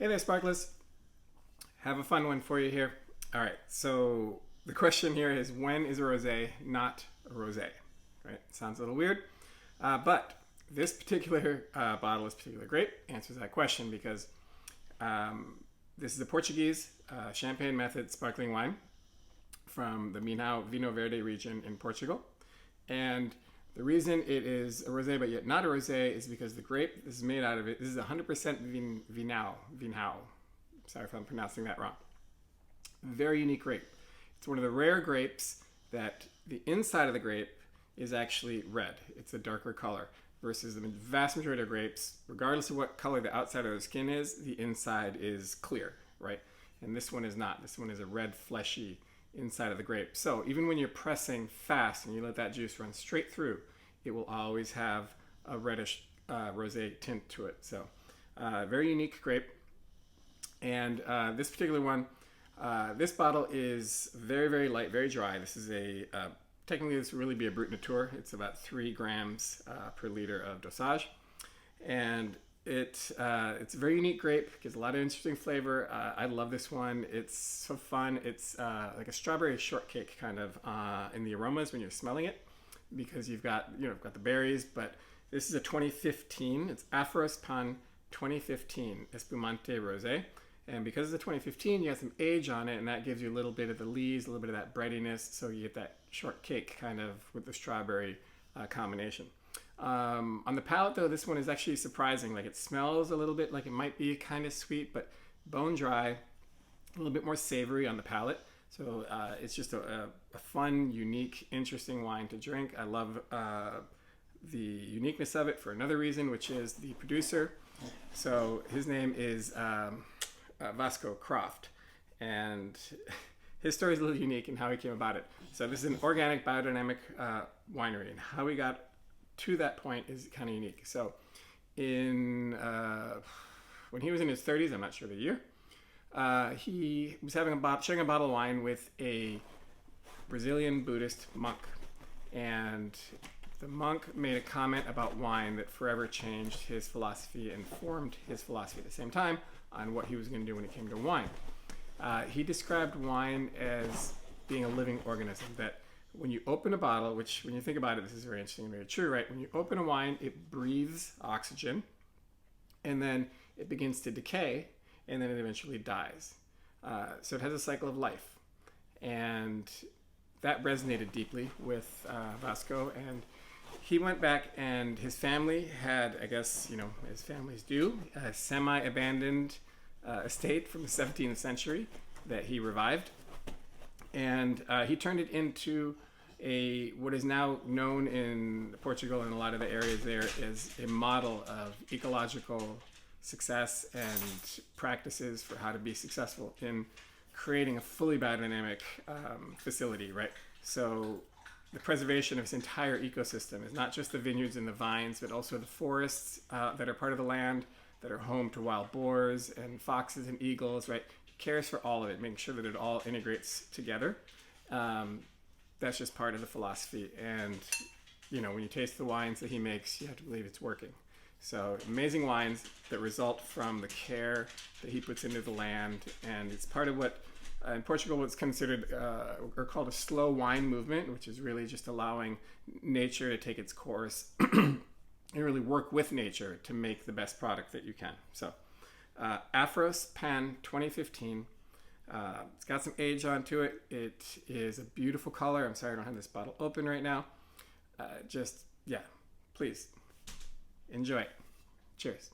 Hey there, Sparkle-ist. Have a fun one for you here. All right, so the question here is, when is a rosé not a rosé? Right? Sounds a little weird, but this particular bottle, this particular grape, answers that question because this is a Portuguese champagne method sparkling wine from the Minho Vinho Verde region in Portugal. And the reason it is a rosé but yet not a rosé is because the grape this is made out of it, this is 100% Vinho. Sorry if I'm pronouncing that wrong. Very unique grape. It's one of the rare grapes that the inside of the grape is actually red. It's a darker color versus the vast majority of grapes, regardless of what color the outside of the skin is, the inside is clear, right? And this one is not. This one is a red, fleshy inside of the grape. So even when you're pressing fast and you let that juice run straight through, it will always have a reddish rosé tint to it. So very unique grape. And this particular one, this bottle is very, very light, very dry. This is technically this would really be a Brut Nature. It's about 3 grams per liter of dosage. And it's a very unique grape, gives a lot of interesting flavor. I love this one. It's so fun. It's like a strawberry shortcake kind of in the aromas when you're smelling it, because you've got the berries. But this is a 2015. It's Aphros Pan 2015 Espumanté rosé. And because it's a 2015, you have some age on it, and that gives you a little bit of the leaves, a little bit of that breadiness, so you get that shortcake kind of with the strawberry combination. On the palate, though, this one is actually surprising. Like, it smells a little bit like it might be kind of sweet, but bone dry, a little bit more savory on the palate. So it's just a fun, unique, interesting wine to drink. I love the uniqueness of it for another reason, which is the producer. So his name is Vasco Croft, and his story is a little unique in how he came about it. So this is an organic biodynamic winery, and how we got to that point is kind of unique. So when he was in his 30s, I'm not sure the year, he was sharing a bottle of wine with a Brazilian Buddhist monk, and the monk made a comment about wine that forever changed his philosophy and formed his philosophy at the same time on what he was going to do when it came to wine. He described wine as being a living organism, that when you open a bottle, which when you think about it, this is very interesting and very true, right? When you open a wine, it breathes oxygen, and then it begins to decay, and then it eventually dies. So it has a cycle of life. And that resonated deeply with Vasco, and he went back, and his family had, I guess, as families do, a semi-abandoned estate from the 17th century that he revived. And he turned it into what is now known in Portugal and a lot of the areas there as a model of ecological success and practices for how to be successful in creating a fully biodynamic facility, right? So the preservation of this entire ecosystem is not just the vineyards and the vines, but also the forests that are part of the land, that are home to wild boars and foxes and eagles, right? He cares for all of it, making sure that it all integrates together. That's just part of the philosophy. And, when you taste the wines that he makes, you have to believe it's working. So amazing wines that result from the care that he puts into the land. And it's part of what in Portugal what's considered or called a slow wine movement, which is really just allowing nature to take its course and really work with nature to make the best product that you can. So Aphros Pan 2015. It's got some age onto it. It is a beautiful color. I'm sorry I don't have this bottle open right now. Please enjoy it. Cheers.